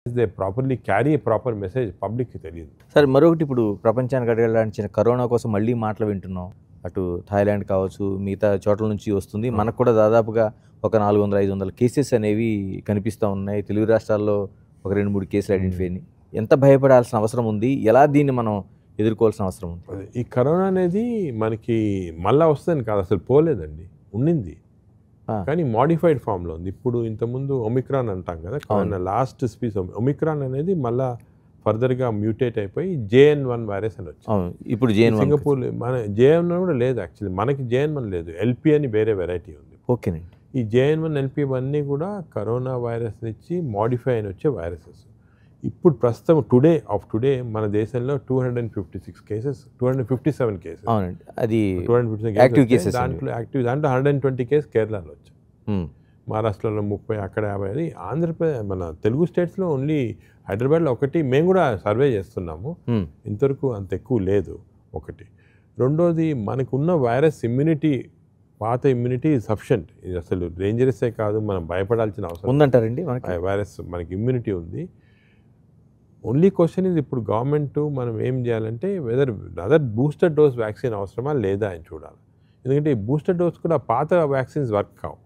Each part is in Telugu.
They properly carry a proper message పబ్లిక్కి తెలియదు. సార్ మరొకటి, ఇప్పుడు ప్రపంచానికి అడగలాంచిన కరోనా కోసం మళ్ళీ మాటలు వింటున్నాం. అటు థాయిలాండ్ కావచ్చు, మిగతా చోట్ల నుంచి వస్తుంది. మనకు కూడా దాదాపుగా ఒక 400-500 కేసెస్ అనేవి కనిపిస్తూ ఉన్నాయి. తెలుగు రాష్ట్రాల్లో ఒక 2-3 కేసులు ఐడెంటిఫై అయినాయి. ఎంత భయపడాల్సిన అవసరం ఉంది, ఎలా దీన్ని మనం ఎదుర్కోవాల్సిన అవసరం ఉంది? ఈ కరోనా అనేది మనకి మళ్ళా వస్తుందని కాదు, అసలు పోలేదండి, ఉండింది కానీ మోడిఫైడ్ ఫామ్లో ఉంది. ఇప్పుడు ఇంతకుముందు ఒమిక్రాన్ అంటాం కదా, కరోనా లాస్ట్ స్పీస్ ఒమిక్రాన్ అనేది మళ్ళా ఫర్దర్గా మ్యూటేట్ అయిపోయి JN1 వైరస్ అని వచ్చింది. ఇప్పుడు JN1 సింగపూర్ మన JN1 కూడా లేదు, యాక్చువల్లీ మనకి JN1 లేదు, LP అని వేరే వెరైటీ ఉంది. ఓకేనండి. ఈ JN1 LP ఇవన్నీ కూడా కరోనా వైరస్ నుంచి మోడిఫై అయిన వచ్చే వైరసెస్. ఇప్పుడు ప్రస్తుతం టుడే మన దేశంలో 256 కేసెస్, 257 కేసెస్. అవునండి, అది 257 యాక్టివ్ కేసెస్. దాంట్లో 120 కేసు కేరళలో వచ్చాయి, మహారాష్ట్రలో 30, అక్కడ 50. అది ఆంధ్రప్రదేశ్, మన తెలుగు స్టేట్స్లో ఓన్లీ హైదరాబాద్లో ఒకటి. మేము కూడా సర్వే చేస్తున్నాము, ఇంతవరకు అంత ఎక్కువ లేదు. ఒకటి. రెండోది, మనకున్న వైరస్ ఇమ్యూనిటీ, పాత ఇమ్యూనిటీ సఫిషియంట్. ఇది అసలు డేంజరసే కాదు, మనం భయపడాల్సిన అవసరం ఉందంటారండి. వైరస్ మనకి ఇమ్యూనిటీ ఉంది. ఓన్లీ క్వశ్చన్ ఇది, ఇప్పుడు గవర్నమెంట్ మనం ఏం చేయాలంటే whether other booster dose vaccine అవసరమా లేదా అని చూడాలి. ఎందుకంటే ఈ బూస్టర్ డోస్ కూడా పాత వ్యాక్సిన్స్ వర్క్ కావు.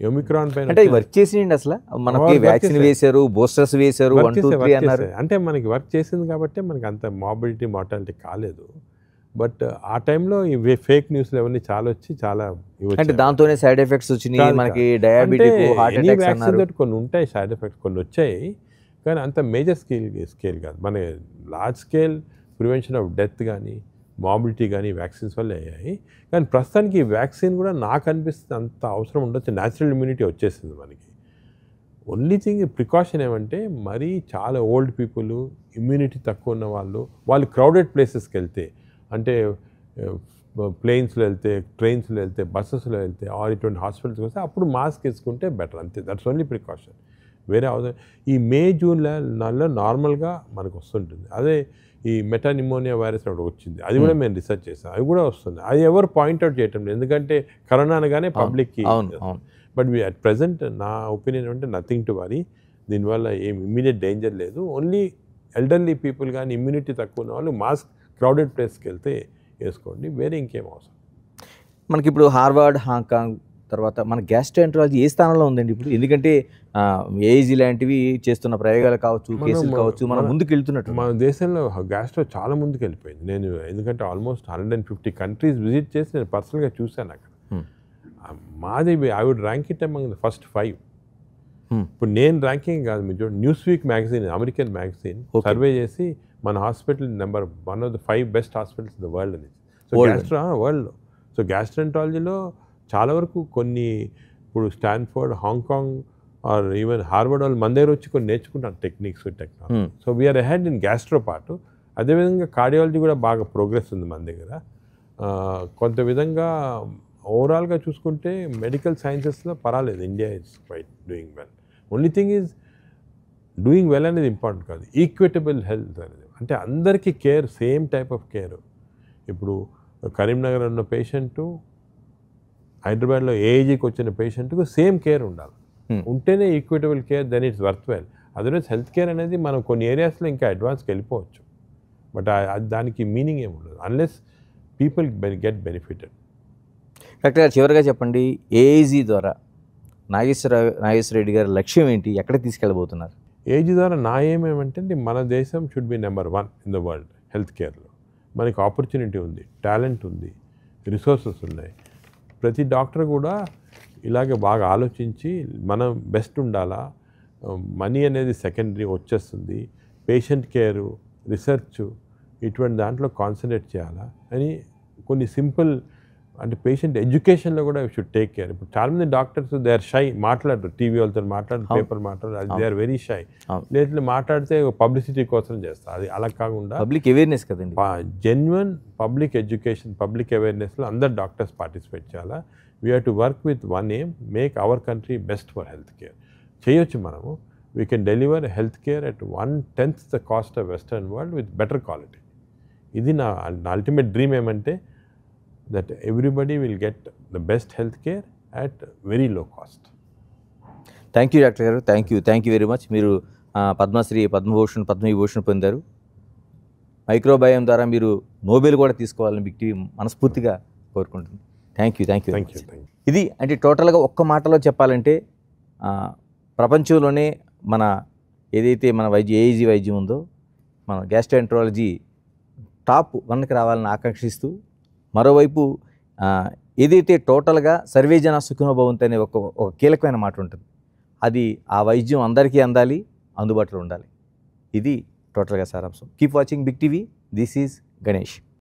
ఒమిక్రాన్ పైన అంటే వర్క్ చేసిండి, అసలు మనకి వ్యాక్సిన్ వేశారు, బూస్టర్స్ వేశారు, 1, 2, 3 అన్నారు. అంటే మనకి వర్క్ చేసింది కాబట్టి మనకి అంత మార్బిలిటీ మార్టాలిటీ కాలేదు. బట్ ఆ టైంలో ఈ ఫేక్ న్యూస్లు అవన్నీ చాలా వచ్చి చాలా అంటే దాంతోనే సైడ్ ఎఫెక్ట్స్ వచ్చినాయి. మనకి డయాబెటిక్, హార్ట్ అటాక్స్ అన్నారు. కొన్ని ఉంటాయి సైడ్ ఎఫెక్ట్స్, కొన్ని వచ్చాయి కానీ అంత మేజర్ స్కేల్ కాదు. మన large scale prevention of death కానీ మార్బిలిటీ కానీ వ్యాక్సిన్స్ వల్ల అయ్యాయి. కానీ ప్రస్తుతానికి ఈ వ్యాక్సిన్ కూడా నాకు అనిపిస్తుంది అంత అవసరం ఉండొచ్చు, న్యాచురల్ ఇమ్యూనిటీ వచ్చేసింది మనకి. ఓన్లీ థింగ్ ప్రికాషన్ ఏమంటే, మరీ చాలా ఓల్డ్ పీపుల్, ఇమ్యూనిటీ తక్కువ ఉన్న వాళ్ళు క్రౌడెడ్ ప్లేసెస్కి వెళ్తే, అంటే ప్లేన్స్లో వెళ్తే, ట్రైన్స్లో వెళ్తే, బస్సెస్లో వెళ్తే, ఆర్ ఇటువంటి హాస్పిటల్స్కి వస్తే అప్పుడు మాస్క్ వేసుకుంటే బెటర్, అంతే. దట్స్ ఓన్లీ ప్రికాషన్, వేరే అవసరం. ఈ మే జూన్లో నార్మల్గా మనకు వస్తుంటుంది. అదే ఈ మెటానిమోనియా వైరస్ ఒకటి వచ్చింది, అది కూడా మేము రీసెర్చ్ చేసాం, అది కూడా వస్తుంది. అది ఎవరు పాయింట్అవుట్ చేయటం లేదు, ఎందుకంటే కరోనా అనగానే పబ్లిక్కి. బట్ అట్ ప్రజెంట్ నా ఒపీనియన్ అంటే నథింగ్ టు వరీ. దీనివల్ల ఏం ఇమ్మీడియట్ డేంజర్ లేదు. ఓన్లీ ఎల్డర్లీ పీపుల్ కానీ ఇమ్యూనిటీ తక్కువ ఉన్న వాళ్ళు మాస్క్ క్రౌడెడ్ ప్లేస్కి వెళ్తే వేసుకోండి, వేరే ఇంకేం అవసరం. మనకి ఇప్పుడు హార్వర్డ్, హాంకాంగ్ తర్వాత మన గ్యాస్ట్రోఎంటరాలజీ ఏ స్థానంలో ఉందండి ఇప్పుడు? ఎందుకంటే ఏజీ లాంటివి చేస్తున్న ప్రయోగాలు కావచ్చు, కేసులు కావచ్చు, మనం ముందుకు వెళ్తున్నట్టు. మన దేశంలో గ్యాస్ట్రో చాలా ముందుకు వెళ్ళిపోయింది. నేను ఎందుకంటే ఆల్మోస్ట్ 150 కంట్రీస్ విజిట్ చేసి నేను పర్సనల్గా చూశాను అక్కడ. మాది I would rank it among the first 5. ఇప్పుడు నేను ర్యాంకింగ్ కాదు, మీరు చూడండి, Newsweek magazine, American magazine survey చేసి మన hospital number 1 of the 5 best hospitals in the world అనేది. సో వరల్డ్లో సో గ్యాస్ట్రోఎంటరాలజీలో చాలా వరకు కొన్ని, ఇప్పుడు Stanford, Hong Kong or even Harvard వాళ్ళు మన దగ్గర వచ్చి కొన్ని నేర్చుకుంటారు techniques, technology. So we are ahead in gastro part. అదేవిధంగా కార్డియాలజీ కూడా బాగా ప్రోగ్రెస్ ఉంది మన దగ్గర. కొంత విధంగా ఓవరాల్గా చూసుకుంటే మెడికల్ సైన్సెస్లో పర్వాలేదు, India is quite doing well. Only thing is doing well అనేది ఇంపార్టెంట్ కాదు, ఈక్విటబుల్ హెల్త్ అనేది. అంటే అందరికీ care, same type of care. ఇప్పుడు కరీంనగర్ ఉన్న పేషెంటు, హైదరాబాద్లో ఏజీకి వచ్చిన పేషెంట్కు సేమ్ కేర్ ఉండాలి. ఉంటేనే equitable care, then it's worth well. Otherwise health care అనేది మనం కొన్ని ఏరియాస్లో ఇంకా అడ్వాన్స్కి వెళ్ళిపోవచ్చు, బట్ దానికి మీనింగ్ ఏమి ఉండదు unless people get benefited. Doctor గారు, చివరిగా చెప్పండి, ఏఐజీ ద్వారా నాగేశ్వరరెడ్డి గారి లక్ష్యం ఏంటి, ఎక్కడ తీసుకెళ్ళబోతున్నారు? ఏజీ ద్వారా నా ఏమేమంటే, మన దేశం should be number 1 in the world health కేర్లో. మనకి ఆపర్చునిటీ ఉంది, టాలెంట్ ఉంది, రిసోర్సెస్ ఉన్నాయి. ప్రతి డాక్టర్ కూడా ఇలాగే బాగా ఆలోచించి మనం బెస్ట్ ఉండాలా, మనీ అనేది సెకండరీ వచ్చేస్తుంది, పేషెంట్ కేరు, రీసెర్చ్ ఇటువంటి దాంట్లో కాన్సన్ట్రేట్ చేయాలా అని కొన్ని సింపుల్, అంటే పేషెంట్ ఎడ్యుకేషన్లో కూడా షుడ్ టేక్ కేర్. ఇప్పుడు చాలామంది డాక్టర్స్ దే ఆర్ షై, మాట్లాడరు, టీవీ వాళ్ళతో మాట్లాడరు, పేపర్ మాట్లాడరు, అది దే ఆర్ వెరీ షై. లేదు మాట్లాడితే పబ్లిసిటీ కోసం చేస్తారు, అది అలా కాకుండా పబ్లిక్ అవేర్నెస్ కదండి, జెన్యున్ పబ్లిక్ ఎడ్యుకేషన్, పబ్లిక్ అవేర్నెస్లో అందరు డాక్టర్స్ పార్టిసిపేట్ చేయాలా. We have to work with one aim, make our country best for health care. చేయొచ్చు మనము. We can deliver health care at 1/10 the cost of western world with better quality. ఇది నా అల్టిమేట్ డ్రీమ్. ఏమంటే that everybody will get the best health care at very low cost. Thank you, Dr. Garu. Thank you very much. మీరు పద్మశ్రీ, పద్మభూషణ్, పద్మవిభూషణ్ పొందారు. మైక్రోబయామ్ ద్వారా మీరు నోబెల్ కూడా తీసుకోవాలని బిగ్ టీవీ మనస్ఫూర్తిగా కోరుకుంటుంది. Thank you. Thank you. ఇది అంటే టోటల్గా ఒక్క మాటలో చెప్పాలంటే ప్రపంచంలోనే మన ఏదైతే మన ఏఈజీ వైద్యం ఉందో, మన గ్యాస్ట్రోఎంట్రాలజీ టాప్ 1కి రావాలని ఆకాంక్షిస్తూ, మరోవైపు ఏదైతే టోటల్గా సర్వేజన సుఖినో భవంతు అనే ఒక కీలకమైన మాట ఉంటుంది, అది ఆ వైద్యం అందరికీ అందాలి, అందుబాటులో ఉండాలి. ఇది టోటల్గా సారాంశం. Keep watching Big TV. This is Ganesh.